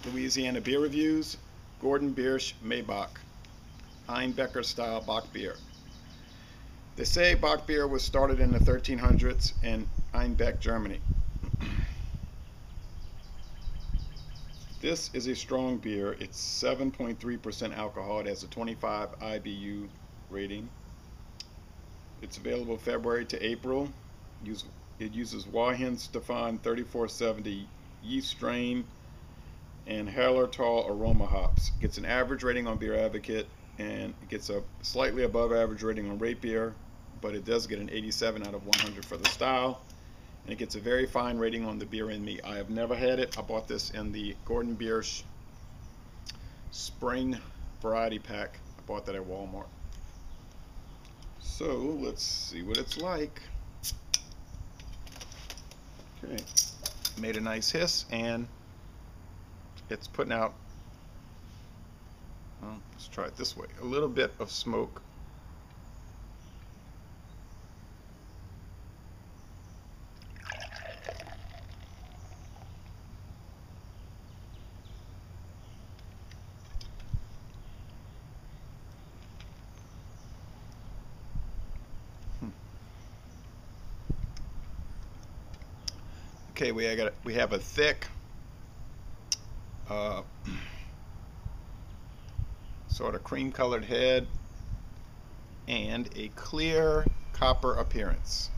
Louisiana beer reviews. Gordon Biersch Maibock, Einbecker style Bock beer. They say Bock beer was started in the 1300s in Einbeck, Germany. This is a strong beer. It's 7.3% alcohol. It has a 25 IBU rating. It's available February to April. It uses Stefan 3470 yeast strain and Hallertau aroma hops. It gets an average rating on Beer Advocate, and it gets a slightly above average rating on Rate Beer, but it does get an 87 out of 100 for the style, and it gets a very fine rating on the Beer in Me. I have never had it. I bought this in the Gordon Biersch Spring Variety Pack. I bought that at Walmart. So let's see what it's like. Okay, made a nice hiss, and it's putting out, well, let's try it this way, a little bit of smoke. Okay, we have a thick sort of cream colored head and a clear copper appearance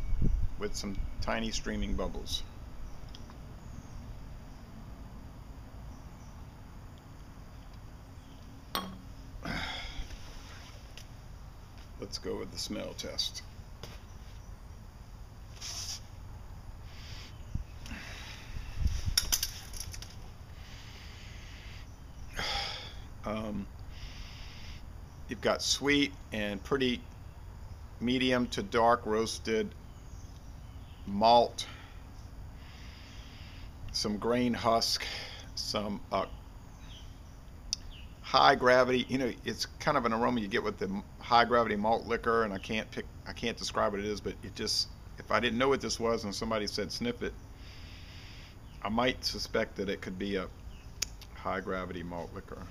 with some tiny streaming bubbles. Let's go with the smell test. You've got sweet and pretty medium to dark roasted malt, some grain husk, some high gravity. You know, it's kind of an aroma you get with the high gravity malt liquor, and I can't describe what it is, but it just, if I didn't know what this was and somebody said sniff it, I might suspect that it could be a high gravity malt liquor.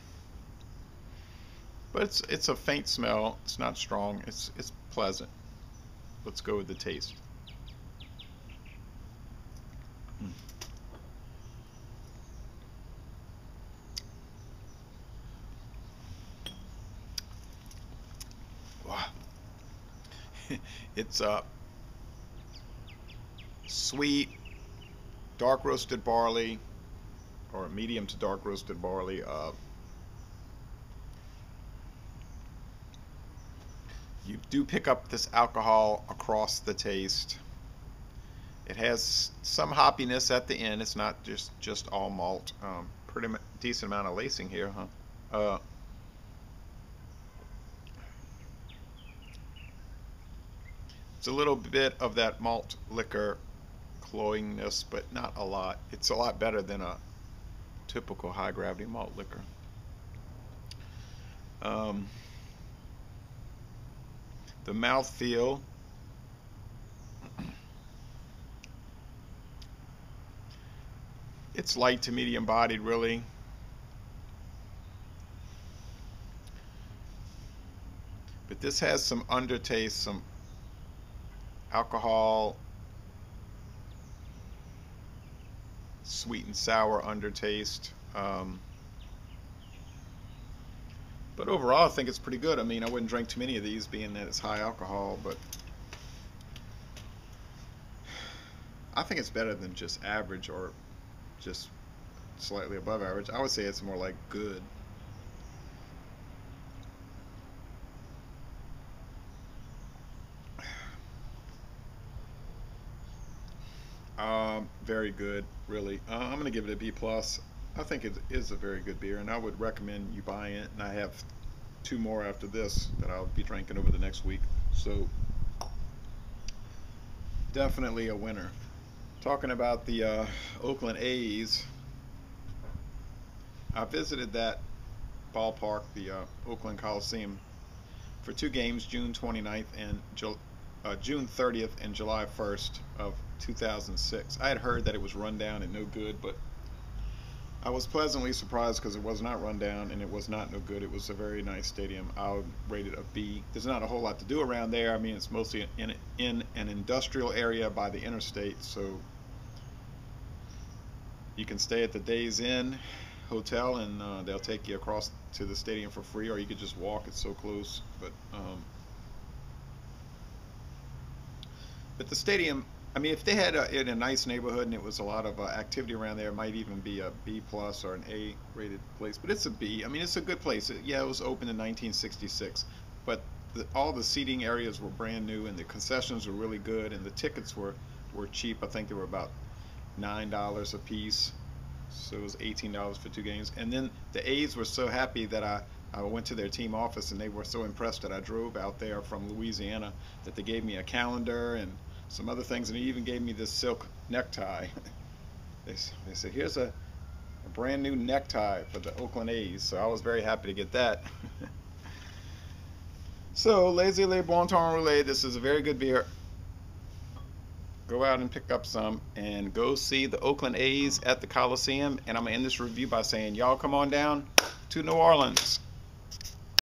But it's a faint smell. It's not strong. It's pleasant. Let's go with the taste. Wow. It's sweet, dark roasted barley, or medium to dark roasted barley. You do pick up this alcohol across the taste. It has some hoppiness at the end. It's not just all malt. Pretty decent amount of lacing here, huh? It's a little bit of that malt liquor cloyingness, but not a lot. It's a lot better than a typical high gravity malt liquor. The mouthfeel, it's light to medium bodied, really. But this has some undertaste, some alcohol, sweet and sour undertaste. But overall, I think it's pretty good. I mean, I wouldn't drink too many of these, being that it's high alcohol, but I think it's better than just average or just slightly above average. I would say it's more like good. Very good, really. I'm going to give it a B+. I think it is a very good beer, and I would recommend you buying it. And I have 2 more after this that I'll be drinking over the next week. So definitely a winner. Talking about the Oakland A's, I visited that ballpark, the Oakland Coliseum, for 2 games, June 29th and June 30th and July 1st of 2006. I had heard that it was run down and no good, but I was pleasantly surprised because it was not run down and it was not no good. It was a very nice stadium. I'll rate it a B. There's not a whole lot to do around there. I mean, it's mostly in an industrial area by the interstate, so you can stay at the Days Inn hotel and they'll take you across to the stadium for free, or you could just walk. It's so close. But the stadium, I mean, if they had in a nice neighborhood and it was a lot of activity around there, it might even be a B plus or an A rated place. But it's a B. I mean, it's a good place. Yeah, it was opened in 1966, but all the seating areas were brand new and the concessions were really good and the tickets were cheap. I think they were about $9 a piece, so it was $18 for 2 games. And then the A's were so happy that I went to their team office and they were so impressed that I drove out there from Louisiana that they gave me a calendar and some other things, and they even gave me this silk necktie. They said, here's a brand new necktie for the Oakland A's, so I was very happy to get that. So, Lazy Le Bon Temps Roulé, this is a very good beer. Go out and pick up some and go see the Oakland A's at the Coliseum. And I'm going to end this review by saying, y'all come on down to New Orleans.